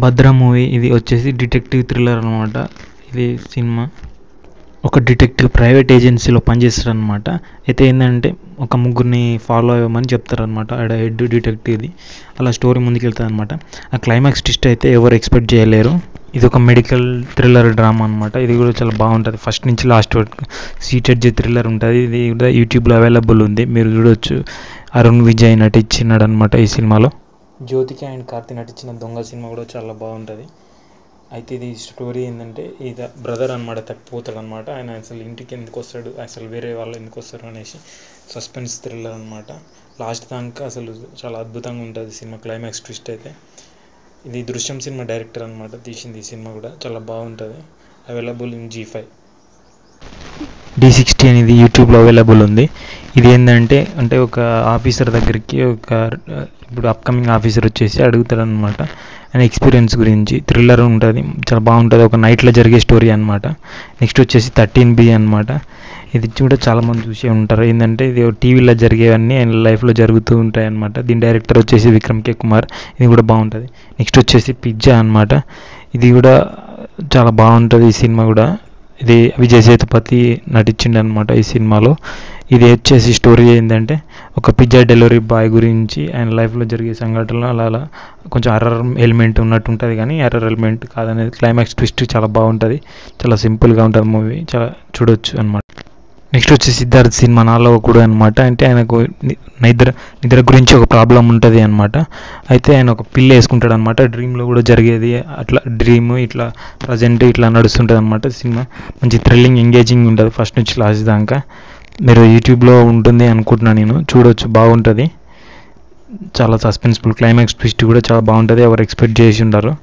భద్ర movie ఇది వచ్చేసి detective thriller అనమాట. ఇది సినిమా ఒక డిటెక్టివ్ ప్రైవేట్ ఏజెన్సీలో పనిచేస్తారనమాట. అయితే ఏంటంటే ఒక ముగ్గురిని ఫాలో అవ్వమని చెప్తారనమాట ఆడ హెడ్ డిటెక్టివ్ది. అలా స్టోరీ ముందుకెళ్తుంది అనమాట. ఆ క్లైమాక్స్ ట్విస్ట్ అయితే ఎవరు ఎక్స్పెక్ట్ చేయలేరు. ఇది ఒక మెడికల్ థ్రిల్లర్ డ్రామా అనమాట. ఇది కూడా చాలా బాగుంటుంది, ఫస్ట్ నుంచి లాస్ట్ వరకు సీటెడ్ థ్రిల్లర్ ఉంటుంది. ఇది కూడా యూట్యూబ్లో అవైలబుల్ ఉంది, మీరు చూడవచ్చు. అరుణ్ విజయ్ నటించినాడు అనమాట ఈ సినిమాలో. జ్యోతిక అండ్ కార్తీ నటించిన దొంగ సినిమా కూడా చాలా బాగుంటుంది. అయితే ఇది స్టోరీ ఏంటంటే ఇది బ్రదర్ అనమాట, తప్పిపోతాడు అనమాట. ఆయన అసలు ఇంటికి ఎందుకు వస్తాడు, అసలు వేరే వాళ్ళు ఎందుకు వస్తారు అనేసి సస్పెన్స్ థ్రిల్లర్ అనమాట. లాస్ట్ దాకా అసలు చాలా అద్భుతంగా ఉంటుంది సినిమా క్లైమాక్స్ ట్విస్ట్ అయితే. ఇది దృశ్యం సినిమా డైరెక్టర్ అనమాట తీసింది. ఈ సినిమా కూడా చాలా బాగుంటుంది. Available in G5. D60 అనేది యూట్యూబ్లో అవైలబుల్ ఉంది. ఇది ఏంటంటే ఒక ఆఫీసర్ దగ్గరికి ఇప్పుడు అప్కమింగ్ ఆఫీసర్ వచ్చేసి అడుగుతాడు అనమాట ఆయన ఎక్స్పీరియన్స్ గురించి. థ్రిల్లర్ ఉంటుంది, చాలా బాగుంటుంది. ఒక నైట్లో జరిగే స్టోరీ అనమాట. నెక్స్ట్ వచ్చేసి 13B అనమాట. ఇది కూడా చాలామంది చూసే ఉంటారు. ఏంటంటే ఇది టీవీలో జరిగేవన్నీ ఆయన లైఫ్లో జరుగుతూ ఉంటాయి అనమాట. దీని డైరెక్టర్ వచ్చేసి విక్రమ్ కే కుమార్. ఇది కూడా బాగుంటుంది. నెక్స్ట్ వచ్చేసి పిజ్జా అనమాట. ఇది కూడా చాలా బాగుంటుంది ఈ సినిమా కూడా. ఇది విజయ్ సేతుపతి నటించిండు అనమాట ఈ సినిమాలో. ఇది వచ్చేసి స్టోరీ ఏంటంటే ఒక పిజ్జా డెలివరీ బాయ్ గురించి, ఆయన లైఫ్లో జరిగే సంఘటనలు అలా కొంచెం హర్రర్ ఎలిమెంట్ ఉన్నట్టు ఉంటుంది, కానీ హర్రర్ ఎలిమెంట్ కాదనేది క్లైమాక్స్ ట్విస్ట్ చాలా బాగుంటుంది. చాలా సింపుల్గా ఉంటుంది మూవీ, చాలా చూడొచ్చు అనమాట. నెక్స్ట్ వచ్చి సిద్ధార్థ్ సినిమా నాలో కూడా అనమాట. అంటే ఆయనకు నిద్ర గురించి ఒక ప్రాబ్లం ఉంటుంది అనమాట. అయితే ఆయన ఒక పిల్లి వేసుకుంటాడు అనమాట. డ్రీమ్లో కూడా జరిగేది అట్లా, డ్రీమ్ ఇట్లా ప్రజెంట్ ఇట్లా నడుస్తుంటుంది అనమాట. సినిమా మంచి థ్రిల్లింగ్ ఎంగేజింగ్ ఉంటుంది ఫస్ట్ నుంచి లాస్ట్ దాకా. మీరు యూట్యూబ్లో ఉంటుంది అనుకుంటున్నాను నేను, చూడవచ్చు, బాగుంటుంది. చాలా సస్పెన్స్ఫుల్ క్లైమాక్స్ ట్విస్ట్ కూడా చాలా బాగుంటుంది, ఎవరు ఎక్స్పెక్ట్ చేసి ఉంటారు.